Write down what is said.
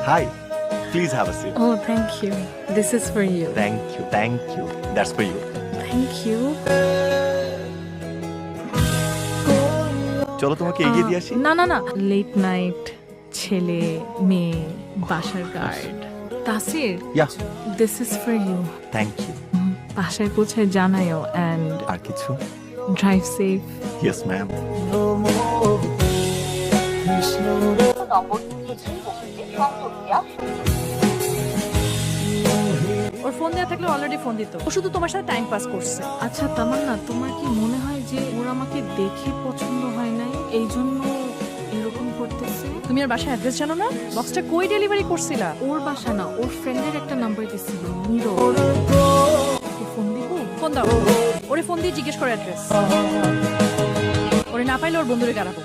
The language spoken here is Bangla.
Hi. Please have a seat. Oh, thank you. This is for you. Thank you. Thank you. That's for you. Thank you. চলো তোমাকে এগিয়ে দিয়ে আসি। না লেট নাইট ছেলে মেয়ে বাসার guard Tasir Yeah. This is for you Thank you. বাসায় পৌঁছায় জানায়ও অ্যান্ড আর কিছু? Drive safe Yes, ma'am. ওর ফোন দেওয়া থাকলে অলরেডি ফোন দিত, ও শুধু তোমার সাথে টাইম পাস করছে। আচ্ছা তামান্না, তোমার কি মনে হয় যে ওর আমাকে দেখে পছন্দ হয় নাই এই জন্য এরকম করতেছে? তুমি আর বাসার অ্যাড্রেস জানো না? বক্সটা কই ডেলিভারি করছিলা? ওর বাসা না, ওর ফ্রেন্ডের একটা নাম্বার দিছিল নীরব। ফোন দিব? ফোন দাও, ওরে ফোন দিয়ে জিজ্ঞেস করো অ্যাড্রেস। ওরে না পাইলে ওর বন্ধুরে গাড়াবো।